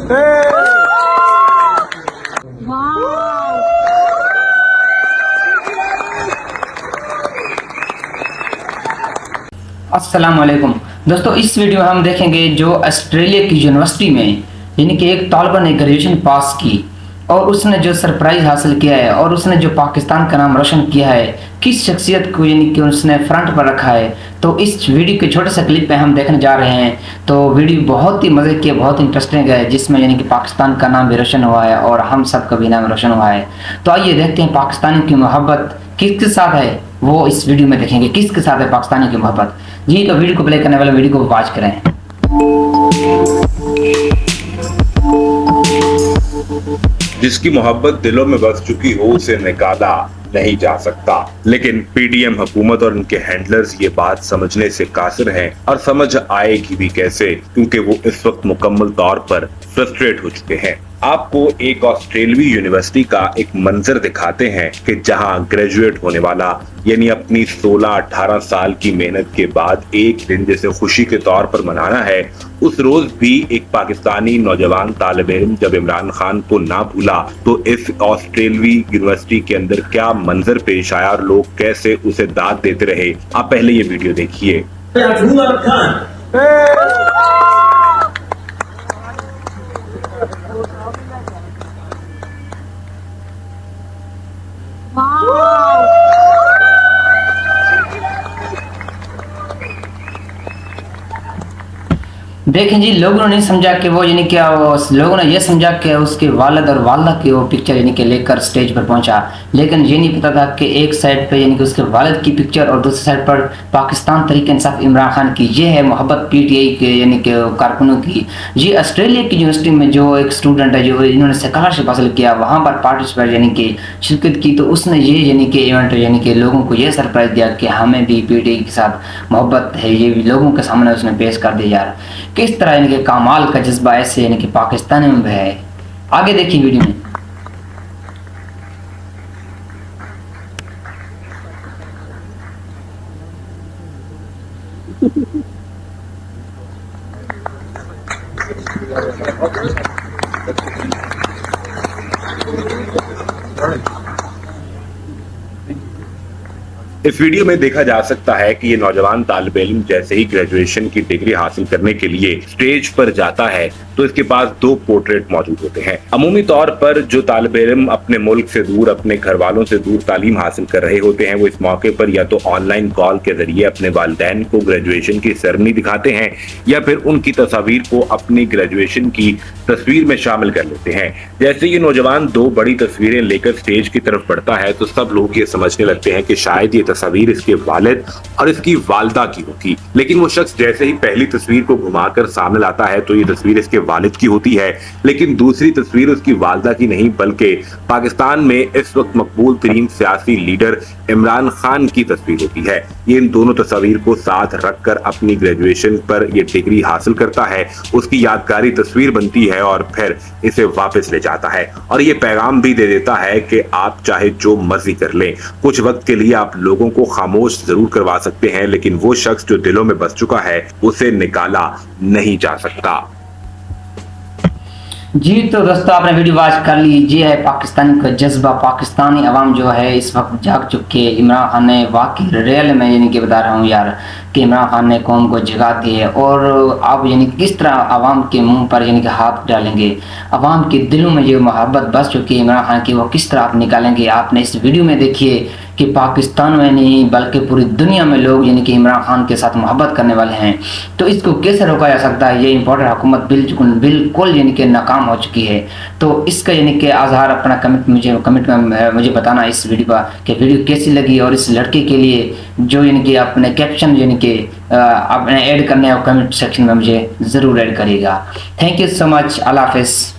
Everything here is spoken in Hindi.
अस्सलाम वालेकुम दोस्तों, इस वीडियो में हम देखेंगे जो ऑस्ट्रेलिया की यूनिवर्सिटी में यानी कि एक तालिबा ने ग्रेजुएशन पास की और उसने जो सरप्राइज हासिल किया है और उसने जो पाकिस्तान का नाम रोशन किया है, किस शख्सियत को यानी कि उसने फ्रंट पर रखा है। तो इस वीडियो के छोटे से क्लिप में हम देखने जा रहे हैं। तो वीडियो बहुत ही मज़े की, बहुत इंटरेस्टिंग है, जिसमें यानी कि पाकिस्तान का नाम भी रोशन हुआ है और हम सब का भी नाम रोशन हुआ है। तो आइए देखते हैं पाकिस्तान की मोहब्बत किसके साथ है, वो इस वीडियो में देखेंगे किसके साथ है पाकिस्तानी की मोहब्बत। जी, तो वीडियो को प्ले करने वाले वीडियो को वॉच करें। जिसकी मोहब्बत दिलों में बस चुकी हो उसे निकाला नहीं जा सकता, लेकिन पीडीएम हुकूमत और उनके हैंडलर्स ये बात समझने से कासिर हैं और समझ आएगी भी कैसे, क्योंकि वो इस वक्त मुकम्मल तौर पर फ्रस्ट्रेट हो चुके हैं। आपको एक ऑस्ट्रेलवी यूनिवर्सिटी का एक मंजर दिखाते हैं कि जहां ग्रेजुएट होने वाला यानी अपनी 16-18 साल की मेहनत के बाद एक दिन जैसे खुशी के तौर पर मनाना है, उस रोज भी एक पाकिस्तानी नौजवान तालिब इल्म जब इमरान खान को ना भूला तो इस ऑस्ट्रेलवी यूनिवर्सिटी के अंदर क्या मंजर पेश आया और लोग कैसे उसे दाद देते रहे। आप पहले ये वीडियो देखिए। देखें जी, लोगों ने समझा कि वो यानी क्या, लोगों ने यह समझा कि उसके वालिद और वालदा की वो पिक्चर यानी कि लेकर स्टेज पर पहुंचा, लेकिन ये नहीं पता था कि एक साइड पे यानी कि उसके वालिद की पिक्चर और दूसरी साइड पर पाकिस्तान तहरीक इंसाफ इमरान खान की। ये है मोहब्बत पीटीआई के यानी कि कारकुनों की। जी, ऑस्ट्रेलिया की यूनिवर्सिटी में जो एक स्टूडेंट है जो इन्होंने स्कॉलरशिप हासिल किया, वहाँ पर पार्टिसिपेट यानी कि शिरकत की, तो उसने ये यानी कि इवेंट यानी कि लोगों को ये सरप्राइज दिया कि हमें भी पीटीआई के साथ मोहब्बत है, ये भी लोगों के सामने उसने पेश कर दिया। यार किस तरह यानी कि कमाल का जज्बा ऐसे यानी कि पाकिस्तान में भी है। आगे देखिए वीडियो में। इस वीडियो में देखा जा सकता है कि ये नौजवान तालिब इल्म जैसे ही ग्रेजुएशन की डिग्री हासिल करने के लिए स्टेज पर जाता है तो इसके पास दो पोर्ट्रेट मौजूद होते हैं। अमूमी तौर पर जो तालिब इल्म अपने मुल्क से दूर, अपने घर वालों से दूर तालीम हासिल कर रहे होते हैं, वो इस मौके पर या तो ऑनलाइन कॉल के जरिए अपने वालिदैन को ग्रेजुएशन की सेरेमनी दिखाते हैं या फिर उनकी तस्वीर को अपनी ग्रेजुएशन की तस्वीर में शामिल कर लेते हैं। जैसे ये नौजवान दो बड़ी तस्वीरें लेकर स्टेज की तरफ बढ़ता है तो सब लोग ये समझने लगते हैं कि शायद ये तस्वीर इसके वालिद और इसकी वालदा की होगी, लेकिन वो शख्स जैसे ही पहली तस्वीर को घुमाकर सामने लाता है तो ये तस्वीर इसके वालिद की होती है, लेकिन दूसरी तस्वीर उसकी वालदा की नहीं बल्कि पाकिस्तान में इस वक्त मकबूल तरीन सियासी लीडर इमरान खान की तस्वीर होती है। ये इन दोनों तस्वीर को साथ रखकर अपनी ग्रेजुएशन पर ये डिग्री हासिल करता है, उसकी यादगारी तस्वीर बनती है और फिर इसे वापस ले जाता है और ये पैगाम भी दे देता है कि आप चाहे जो मर्जी कर लें, कुछ वक्त के लिए आप लोगों को खामोश जरूर करवा सकते हैं, लेकिन वो शख्स जो दिलों में बस चुका है उसे निकाला नहीं जा सकता। जी, तो दोस्तों आपने वीडियो वॉच कर ली। ये है पाकिस्तानी का जज्बा। पाकिस्तानी अवाम जो है इस वक्त जाग चुके हैं। इमरान खान ने वाकई रियल में यानी कि बता रहा हूँ यार कि इमरान खान ने कौम को जगा दी है और आप यानी किस तरह आवाम के मुंह पर यानी कि हाथ डालेंगे, आवाम के दिलों में जो मोहब्बत बस चुकी है इमरान खान की, वो किस तरह आप निकालेंगे। आपने इस वीडियो में देखिए कि पाकिस्तान में नहीं बल्कि पूरी दुनिया में लोग यानी कि इमरान खान के साथ मोहब्बत करने वाले हैं। तो इसको कैसे रोका जा सकता है। ये इम्पोर्टेंट हुकूमत बिल्कुल यानी कि नाकाम हो चुकी है। तो इसका यानी कि आज़ार अपना कमेंट में मुझे बताना इस वीडियो पर कि वीडियो कैसी लगी और इस लड़के के लिए जो यानी कि अपने कैप्शन यानी कि आपने ऐड करने हैं कमेंट सेक्शन में मुझे ज़रूर ऐड करिएगा। Thank you so much. Allah हाफिज़।